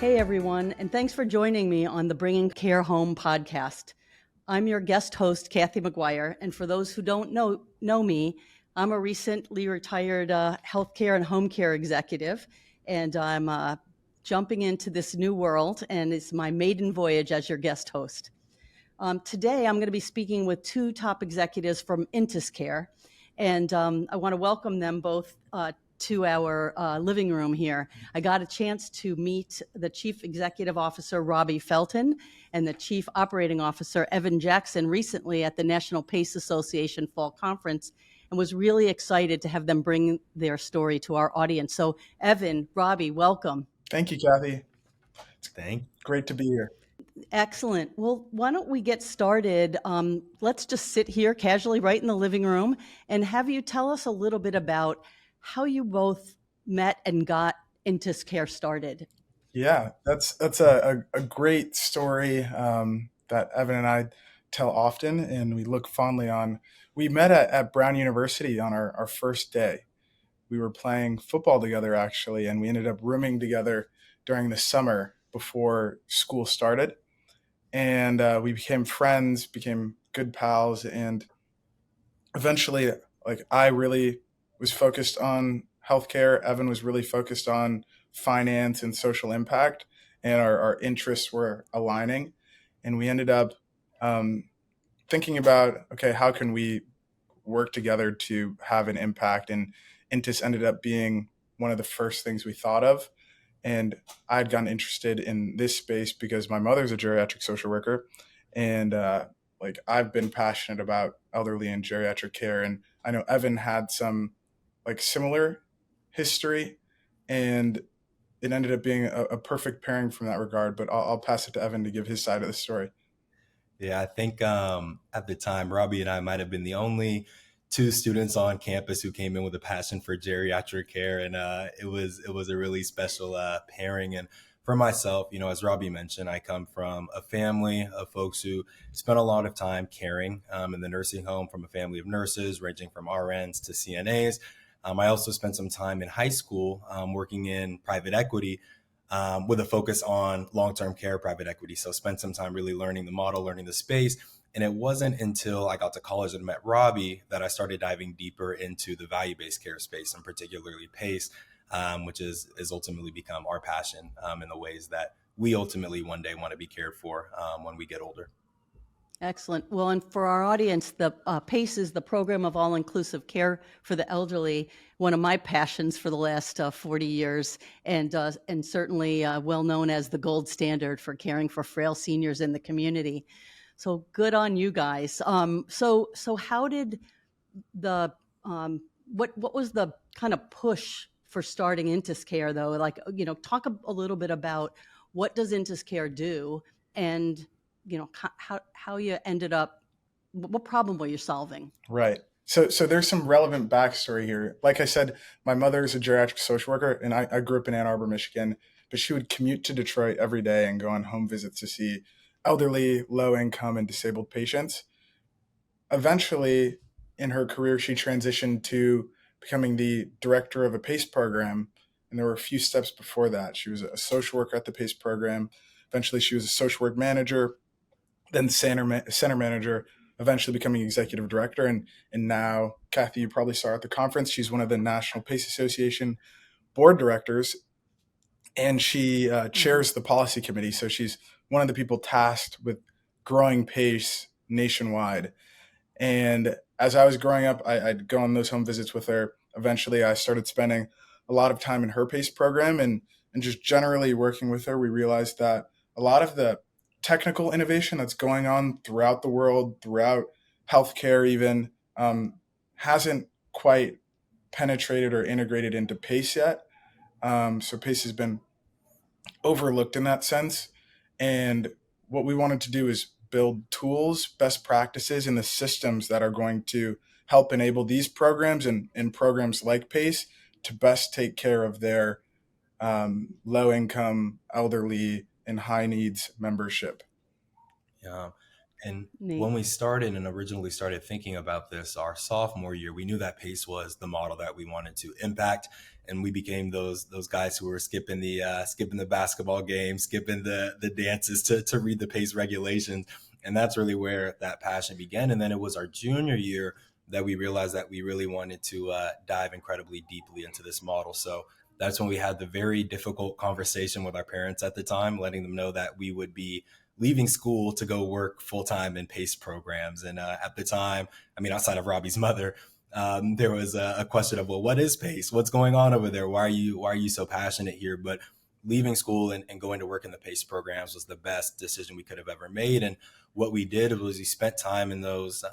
Hey everyone, and thanks for joining me on the Bringing Care Home podcast. I'm your guest host, Kathy McGuire, and for those who don't know me, I'm a recently retired healthcare and home care executive, and I'm jumping into this new world, and it's my maiden voyage as your guest host. Today, I'm going to be speaking with two top executives from Intus Care, and I want to welcome them both to our living room here. I got a chance to meet the Chief Executive Officer, Robbie Felton, and the Chief Operating Officer, Evan Jackson, recently at the National PACE Association Fall Conference, and was really excited to have them bring their story to our audience. So, Evan, Robbie, welcome. Thank you, Kathy. Thank Great to be here. Excellent. Well, why don't we get started? Let's just sit here casually right in the living room and have you tell us a little bit about how you both met and got Intus Care started. Yeah, that's a great story that Evan and I tell often, and we look fondly on. We met at Brown University on our first day. We were playing football together, actually, and we ended up rooming together during the summer before school started. And we became friends, became good pals, and eventually, like I really was focused on healthcare. Evan was really focused on finance and social impact, and our interests were aligning. And we ended up thinking about, okay, how can we work together to have an impact? And Intus ended up being one of the first things we thought of. And I'd gotten interested in this space because my mother's a geriatric social worker, and like I've been passionate about elderly and geriatric care. And I know Evan had some like similar history, and it ended up being a perfect pairing from that regard. But I'll pass it to Evan to give his side of the story. Yeah, I think at the time, Robbie and I might have been the only two students on campus who came in with a passion for geriatric care, and it was a really special pairing. And for myself, as Robbie mentioned, I come from a family of folks who spent a lot of time caring in the nursing home, from a family of nurses ranging from RNs to CNAs. I also spent some time in high school working in private equity with a focus on long-term care private equity. So spent some time really learning the model, learning the space. And it wasn't until I got to college and met Robbie that I started diving deeper into the value-based care space, and particularly PACE, which is ultimately become our passion in the ways that we ultimately one day want to be cared for when we get older. Excellent. Well, and for our audience, the PACE is the Program of All-Inclusive Care for the Elderly, one of my passions for the last 40 years, and certainly well known as the gold standard for caring for frail seniors in the community. So good on you guys. So how did the what was the kind of push for starting Intus Care, though? Like, talk a little bit about what does Intus Care do, and how you ended up, what problem were you solving? Right. So there's some relevant backstory here. Like I said, my mother is a geriatric social worker, and I grew up in Ann Arbor, Michigan, but she would commute to Detroit every day and go on home visits to see elderly, low income, and disabled patients. Eventually, in her career, she transitioned to becoming the director of a PACE program. And there were a few steps before that. She was a social worker at the PACE program. Eventually, she was a social work manager, then center manager, eventually becoming executive director. And now, Kathy, you probably saw her at the conference. She's one of the National PACE Association board directors, and she chairs the policy committee. So she's one of the people tasked with growing PACE nationwide. And as I was growing up, I'd go on those home visits with her. Eventually, I started spending a lot of time in her PACE program, and just generally working with her, we realized that a lot of the technical innovation that's going on throughout the world, throughout healthcare even, hasn't quite penetrated or integrated into PACE yet. So PACE has been overlooked in that sense. And what we wanted to do is build tools, best practices, and the systems that are going to help enable these programs and programs like PACE to best take care of their low income, elderly, and high needs membership. Yeah. And Neat. when we started and originally started thinking about this, our sophomore year, we knew that PACE was the model that we wanted to impact, and we became those guys who were skipping the basketball game, skipping the dances to read the PACE regulations, and that's really where that passion began. And then it was our junior year that we realized that we really wanted to dive incredibly deeply into this model. So that's when we had the very difficult conversation with our parents at the time, letting them know that we would be leaving school to go work full time in PACE programs. And at the time, I mean, outside of Robbie's mother, there was a question of, well, what is PACE? What's going on over there? Why are you so passionate here? But leaving school and going to work in the PACE programs was the best decision we could have ever made. And what we did was we spent time in those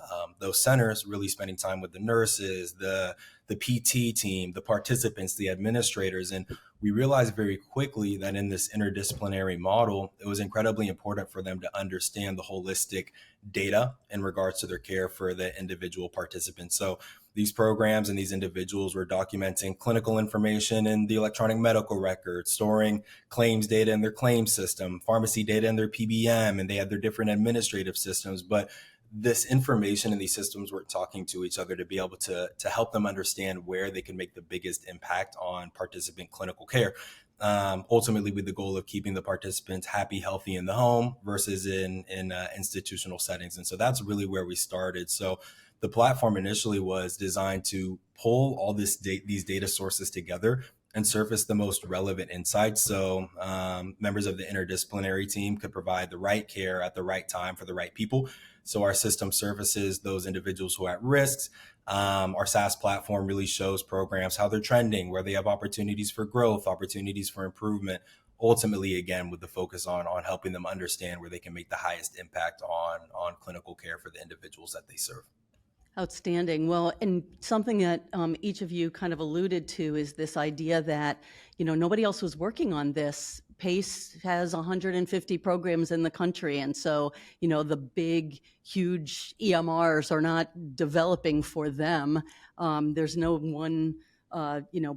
centers, really spending time with the nurses, the PT team, the participants, the administrators. And we realized very quickly that in this interdisciplinary model, it was incredibly important for them to understand the holistic data in regards to their care for the individual participants. So these programs and these individuals were documenting clinical information in the electronic medical record, storing claims data in their claims system, pharmacy data in their PBM, and they had their different administrative systems. But this information and these systems were talking to each other to be able to help them understand where they can make the biggest impact on participant clinical care. Ultimately with the goal of keeping the participants happy, healthy in the home versus in institutional settings. And so that's really where we started. So the platform initially was designed to pull all these data sources together and surface the most relevant insights. So members of the interdisciplinary team could provide the right care at the right time for the right people. So our system surfaces those individuals who are at risks. Our SaaS platform really shows programs, how they're trending, where they have opportunities for growth, opportunities for improvement, ultimately, again, with the focus on helping them understand where they can make the highest impact on clinical care for the individuals that they serve. Outstanding. Well, and something that each of you kind of alluded to is this idea that, nobody else was working on this. PACE has 150 programs in the country. And so, the big, huge EMRs are not developing for them. There's no one,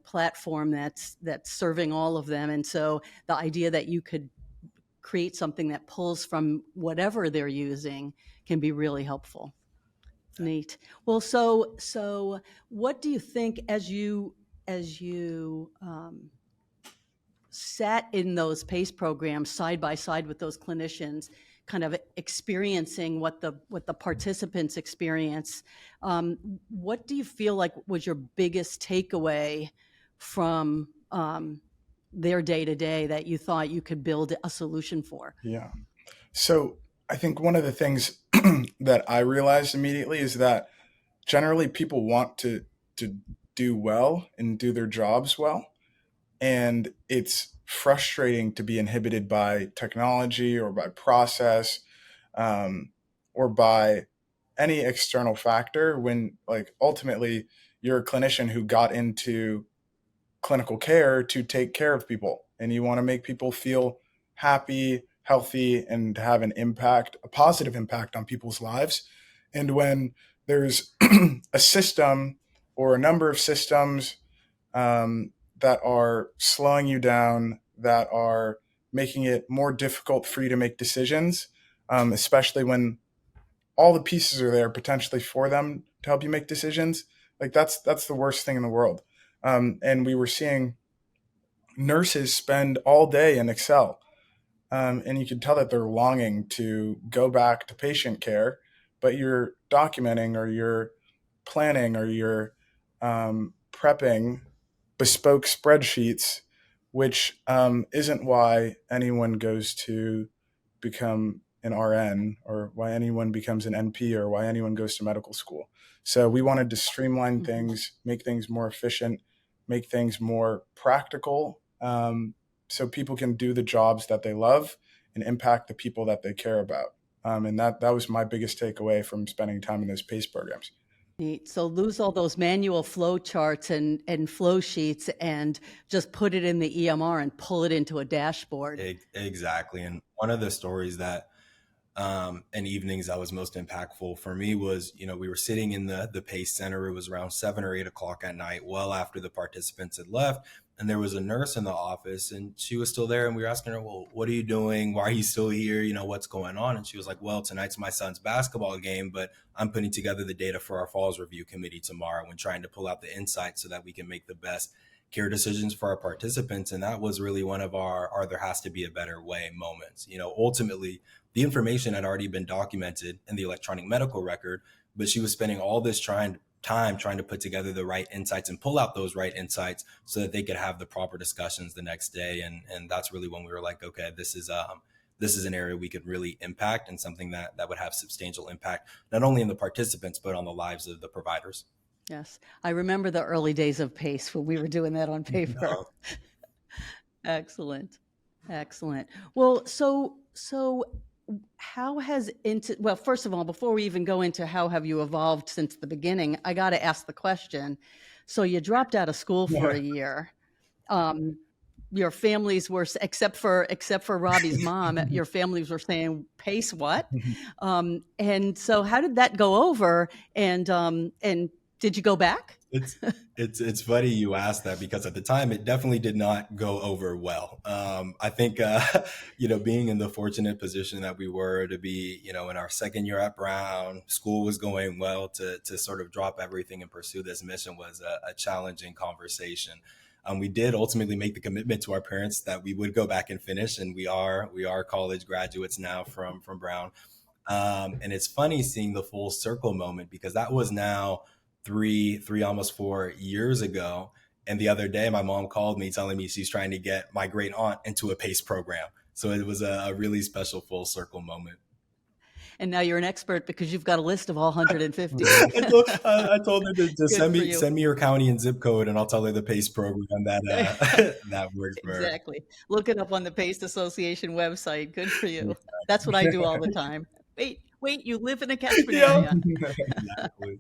platform that's serving all of them. And so the idea that you could create something that pulls from whatever they're using can be really helpful. Neat. Well, so what do you think as you sat in those PACE programs side by side with those clinicians, kind of experiencing what the participants experience? What do you feel like was your biggest takeaway from their day to day that you thought you could build a solution for? Yeah. So I think one of the things that I realized immediately is that generally people want to do well and do their jobs well. And it's frustrating to be inhibited by technology or by process or by any external factor when, like, ultimately you're a clinician who got into clinical care to take care of people, and you want to make people feel happy, healthy, and have an impact, a positive impact on people's lives. And when there's a system or a number of systems that are slowing you down, that are making it more difficult for you to make decisions, especially when all the pieces are there potentially for them to help you make decisions, like that's the worst thing in the world. And we were seeing nurses spend all day in Excel. And you can tell that they're longing to go back to patient care, but you're documenting or you're planning or you're prepping bespoke spreadsheets, which isn't why anyone goes to become an RN or why anyone becomes an NP or why anyone goes to medical school. So we wanted to streamline things, make things more efficient, make things more practical, so people can do the jobs that they love and impact the people that they care about. And that was my biggest takeaway from spending time in those PACE programs. Neat. So lose all those manual flow charts and flow sheets and just put it in the EMR and pull it into a dashboard. Exactly. And one of the stories that and evenings that was most impactful for me was, we were sitting in the PACE center. It was around 7 or 8 o'clock at night, well after the participants had left. and there was a nurse in the office, and she was still there, and we were asking her, well, what are you doing? Why are you still here? You know, what's going on? And she was like, well, tonight's my son's basketball game, but I'm putting together the data for our falls review committee tomorrow and trying to pull out the insights so that we can make the best care decisions for our participants. And that was really one of our there has to be a better way moments. You know, ultimately, the information had already been documented in the electronic medical record, but she was spending all this time trying to put together the right insights and pull out those right insights so that they could have the proper discussions the next day. And that's really when we were like, okay, this is an area we could really impact, and something that would have substantial impact, not only in the participants, but on the lives of the providers. Yes. I remember the early days of PACE when we were doing that on paper. Excellent. Excellent. Well, so how has well, first of all, before we even go into how have you evolved since the beginning, I got to ask the question. So you dropped out of school for a year. Your families were, except for Robbie's mom, your families were saying, "Pace what?" And so how did that go over? And did you go back? It's funny you asked that, because at the time it definitely did not go over well. I think being in the fortunate position that we were to be, in our second year at Brown, school was going well, to sort of drop everything and pursue this mission was a challenging conversation. We did ultimately make the commitment to our parents that we would go back and finish, and we are college graduates now from Brown. And it's funny seeing the full circle moment, because that was now three, almost 4 years ago. And the other day, my mom called me telling me she's trying to get my great aunt into a PACE program. So it was a really special full circle moment. And now you're an expert because you've got a list of all 150. I told her to send me your county and zip code, and I'll tell her the PACE program that works for her. Exactly. Look it up on the PACE Association website. Good for you. That's what I do all the time. Wait, you live in a catchment area. Exactly.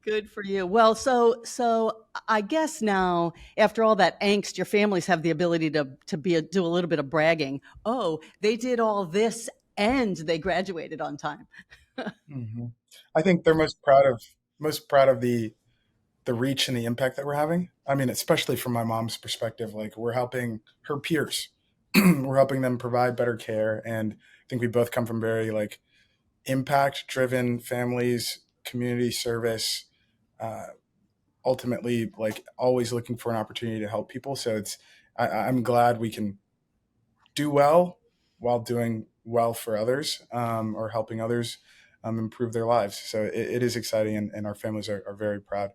Good for you. Well, so I guess now, after all that angst, your families have the ability to do a little bit of bragging. Oh, they did all this and they graduated on time. Mm-hmm. I think they're most proud of the reach and the impact that we're having. I mean, especially from my mom's perspective, like, we're helping her peers. We're helping them provide better care. And I think we both come from very, like, impact driven families, community service, ultimately, like, always looking for an opportunity to help people. So I'm glad we can do well while doing well for others, or helping others improve their lives. So it is exciting, and our families are very proud.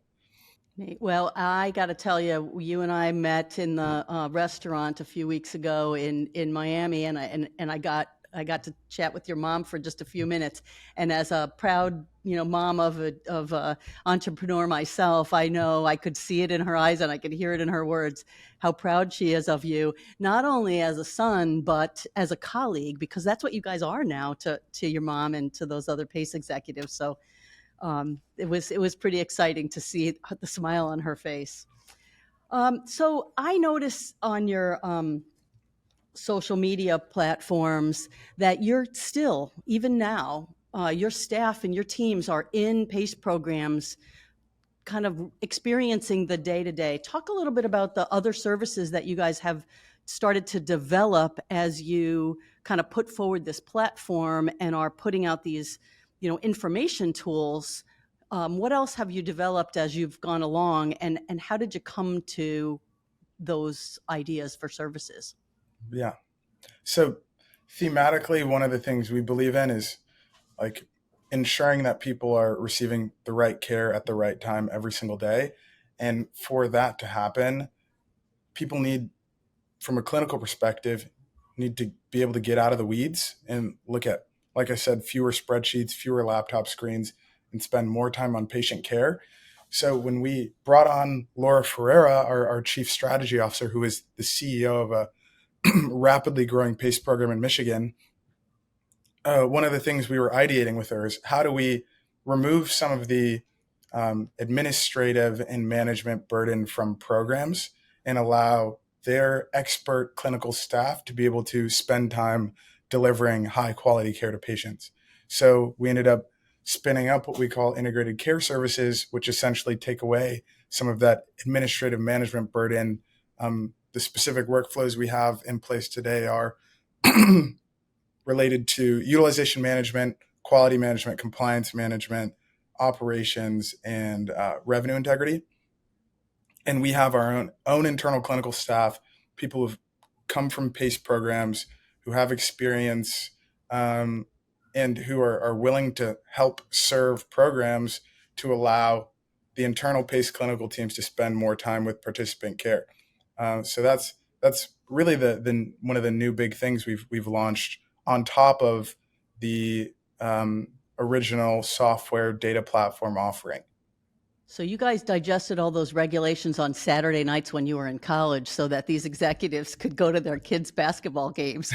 Well, I got to tell you, you and I met in the restaurant a few weeks ago in Miami, and I got to chat with your mom for just a few minutes. And as a proud, mom of a entrepreneur myself, I know I could see it in her eyes and I could hear it in her words, how proud she is of you, not only as a son, but as a colleague, because that's what you guys are now to your mom and to those other PACE executives. So it was pretty exciting to see the smile on her face. So I noticed on your social media platforms that you're still, even now, your staff and your teams are in PACE programs, kind of experiencing the day-to-day. Talk a little bit about the other services that you guys have started to develop as you kind of put forward this platform and are putting out these, information tools. What else have you developed as you've gone along, and how did you come to those ideas for services? Yeah. So thematically, one of the things we believe in is, like, ensuring that people are receiving the right care at the right time every single day. And for that to happen, people need, from a clinical perspective, need to be able to get out of the weeds and look at, like I said, fewer spreadsheets, fewer laptop screens, and spend more time on patient care. So when we brought on Laura Ferreira, our chief strategy officer, who is the CEO of a rapidly growing PACE program in Michigan, one of the things we were ideating with her is, how do we remove some of the administrative and management burden from programs and allow their expert clinical staff to be able to spend time delivering high quality care to patients. So we ended up spinning up what we call integrated care services, which essentially take away some of that administrative management burden The specific workflows we have in place today are related to utilization management, quality management, compliance management, operations, and revenue integrity. And we have our own internal clinical staff, people who've come from PACE programs, who have experience, and who are willing to help serve programs to allow the internal PACE clinical teams to spend more time with participant care. So that's really the one of the new big things we've launched on top of the original software data platform offering. So you guys digested all those regulations on Saturday nights when you were in college so that these executives could go to their kids' basketball games.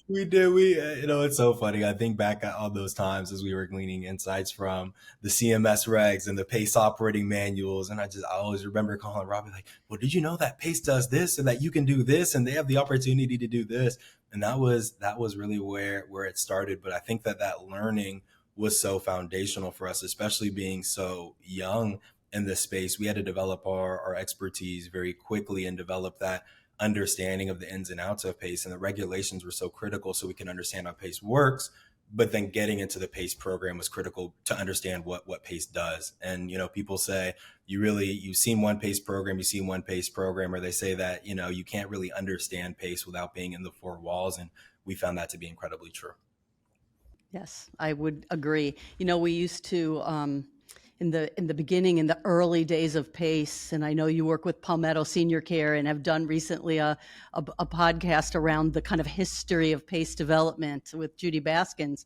We did. We it's so funny. I think back at all those times as we were gleaning insights from the CMS regs and the PACE operating manuals, and I always remember calling Robbie like, "Well, did you know that PACE does this and that you can do this and they have the opportunity to do this?" And that was really where it started. But I think that learning was so foundational for us, especially being so young in this space. We had to develop our expertise very quickly and develop that understanding of the ins and outs of PACE, and the regulations were so critical so we can understand how PACE works. But then getting into the PACE program was critical to understand what PACE does. And, people say you've seen one PACE program, or they say that, you can't really understand PACE without being in the four walls. And we found that to be incredibly true. Yes, I would agree. We used to, in the beginning, in the early days of PACE, and I know you work with Palmetto Senior Care and have done recently a podcast around the kind of history of PACE development with Judy Baskins.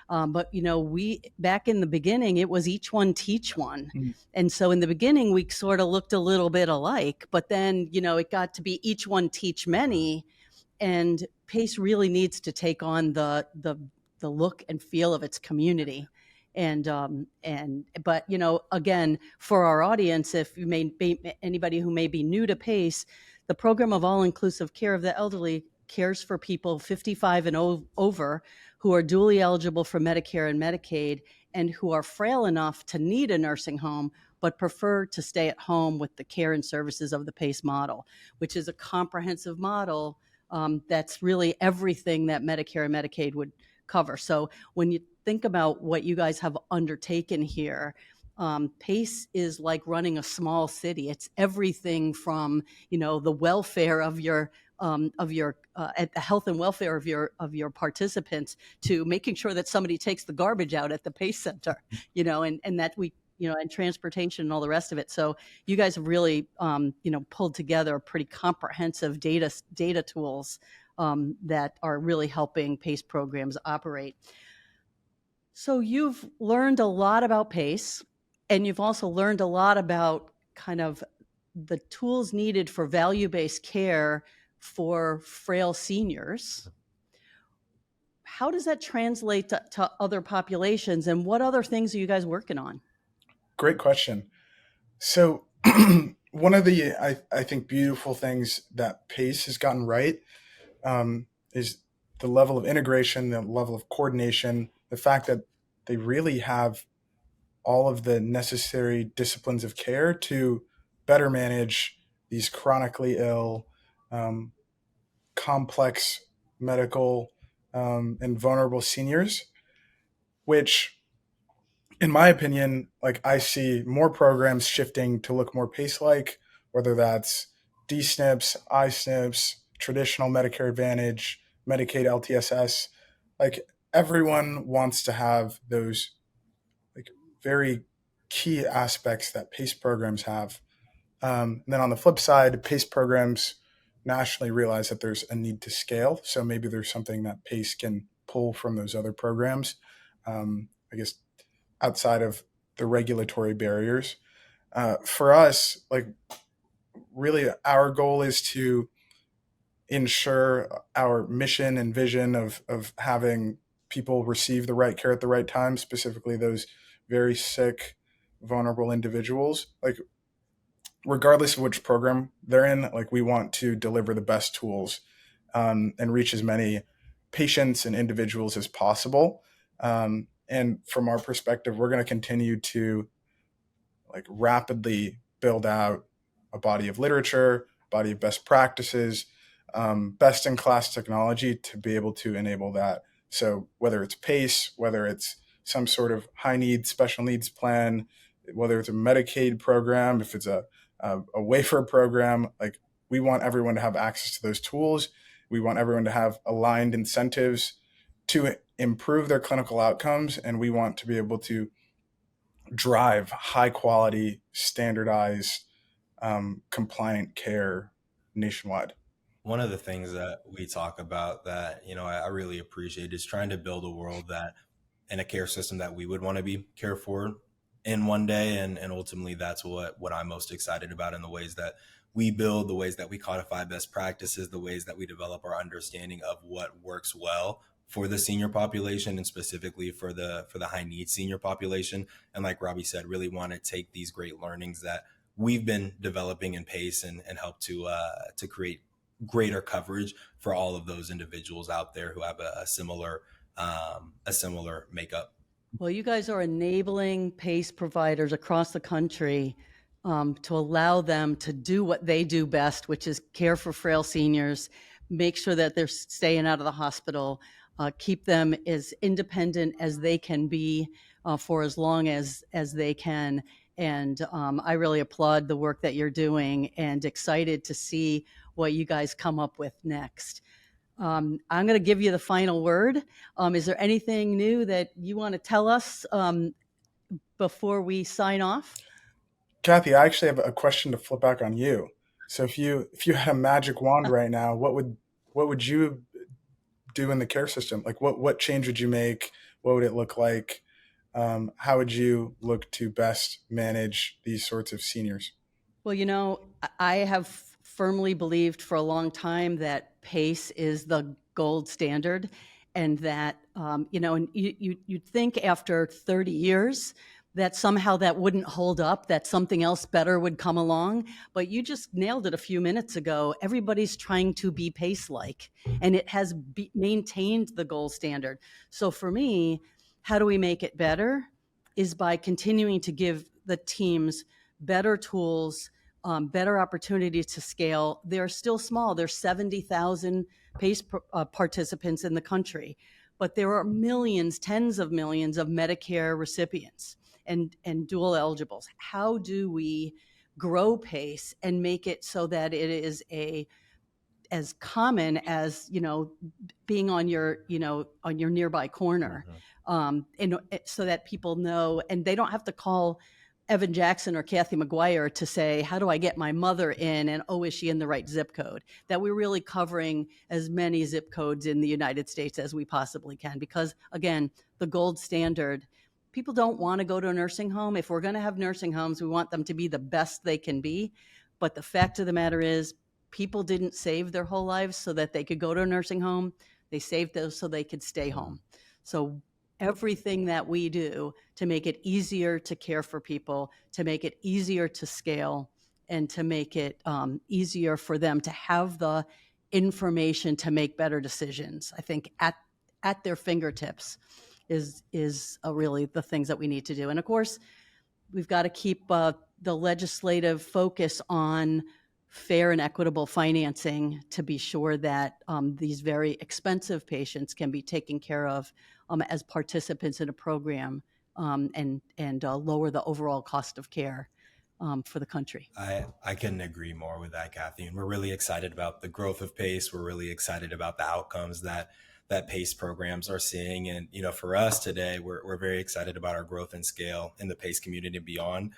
But we back in the beginning, it was each one teach one, and so in the beginning we sort of looked a little bit alike. But then it got to be each one teach many, and PACE really needs to take on the look and feel of its community. But again, for our audience, if you may be anybody who may be new to PACE, the program of all-inclusive care of the elderly cares for people 55 and over who are dually eligible for Medicare and Medicaid and who are frail enough to need a nursing home but prefer to stay at home with the care and services of the PACE model, which is a comprehensive model that's really everything that Medicare and Medicaid would cover. So when you think about what you guys have undertaken here, PACE is like running a small city. It's everything from the welfare of your at the health and welfare of your participants to making sure that somebody takes the garbage out at the PACE center, and that we and transportation and all the rest of it. So you guys have really pulled together pretty comprehensive data tools that are really helping PACE programs operate. So you've learned a lot about PACE, and you've also learned a lot about kind of the tools needed for value-based care for frail seniors. How does that translate to other populations, and what other things are you guys working on? Great question. So one of the, I think, beautiful things that PACE has gotten right is the level of integration, the level of coordination, the fact that they really have all of the necessary disciplines of care to better manage these chronically ill, complex medical, and vulnerable seniors, which, in my opinion, I see more programs shifting to look more PACE-like, whether that's D-SNPs, I-SNPs, traditional Medicare Advantage, Medicaid LTSS. Everyone wants to have those very key aspects that PACE programs have. And then on the flip side, PACE programs nationally realize that there's a need to scale. So maybe there's something that PACE can pull from those other programs, I guess, outside of the regulatory barriers. For us, really our goal is to ensure our mission and vision of having people receive the right care at the right time, specifically those very sick, vulnerable individuals. Regardless of which program they're in, we want to deliver the best tools and reach as many patients and individuals as possible. And from our perspective, we're going to continue to rapidly build out a body of literature, body of best practices, best in class technology to be able to enable that. So whether it's PACE, whether it's some sort of high needs, special needs plan, whether it's a Medicaid program, if it's a wafer program, like we want everyone to have access to those tools. We want everyone to have aligned incentives to improve their clinical outcomes. And we want to be able to drive high quality, standardized, compliant care nationwide. One of the things that we talk about that, I really appreciate is trying to build a world that in a care system that we would want to be cared for in one day. And ultimately that's what I'm most excited about, in the ways that we build, the ways that we codify best practices, the ways that we develop our understanding of what works well for the senior population, and specifically for the high needs senior population. And like Robbie said, really want to take these great learnings that we've been developing in PACE and help to create greater coverage for all of those individuals out there who have a similar makeup. Well, you guys are enabling PACE providers across the country to allow them to do what they do best, which is care for frail seniors, make sure that they're staying out of the hospital, keep them as independent as they can be for as long as they can. And I really applaud the work that you're doing and excited to see what you guys come up with next. I'm going to give you the final word. Is there anything new that you want to tell us before we sign off? Kathy, I actually have a question to flip back on you. So if you had a magic wand right now, what would you do in the care system? Like what change would you make? What would it look like? How would you look to best manage these sorts of seniors? Well, I have firmly believed for a long time that PACE is the gold standard, and that, and you'd think after 30 years that somehow that wouldn't hold up, that something else better would come along. But you just nailed it a few minutes ago. Everybody's trying to be PACE-like, and it has maintained the gold standard. So for me, how do we make it better is by continuing to give the teams better tools, better opportunities to scale. They're still small. There's 70,000 PACE participants in the country, but there are millions, tens of millions of Medicare recipients and dual eligibles. How do we grow PACE and make it so that it is as common as, being on your nearby corner, and so that people know, and they don't have to call Evan Jackson or Kathy McGuire to say, how do I get my mother in? And, is she in the right zip code? That we're really covering as many zip codes in the United States as we possibly can. Because again, the gold standard, people don't want to go to a nursing home. If we're going to have nursing homes, we want them to be the best they can be. But the fact of the matter is, people didn't save their whole lives so that they could go to a nursing home. They saved those so they could stay home. So everything that we do to make it easier to care for people, to make it easier to scale, and to make it easier for them to have the information to make better decisions, I think at their fingertips is really the things that we need to do. And of course, we've got to keep the legislative focus on fair and equitable financing to be sure that these very expensive patients can be taken care of as participants in a program, and lower the overall cost of care for the country. I couldn't agree more with that, Kathy. And we're really excited about the growth of PACE. We're really excited about the outcomes that PACE programs are seeing. And, for us today, we're very excited about our growth and scale in the PACE community and beyond.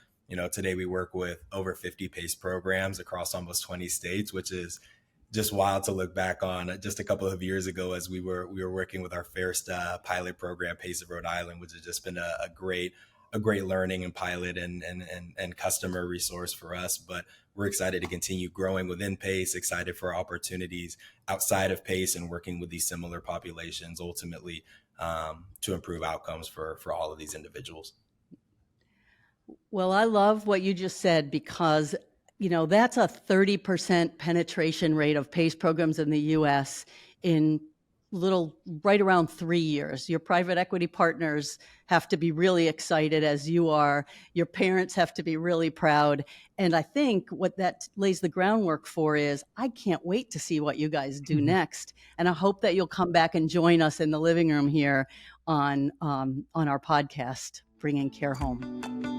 Today we work with over 50 PACE programs across almost 20 states, which is just wild to look back on. Just a couple of years ago, as we were working with our first pilot program, PACE of Rhode Island, which has just been a great learning and pilot and customer resource for us. But we're excited to continue growing within PACE, excited for opportunities outside of PACE and working with these similar populations, ultimately to improve outcomes for all of these individuals. Well, I love what you just said, because, that's a 30% penetration rate of PACE programs in the U.S. in right around 3 years. Your private equity partners have to be really excited, as you are. Your parents have to be really proud. And I think what that lays the groundwork for is, I can't wait to see what you guys do next. And I hope that you'll come back and join us in the living room here on our podcast, Bringing Care Home.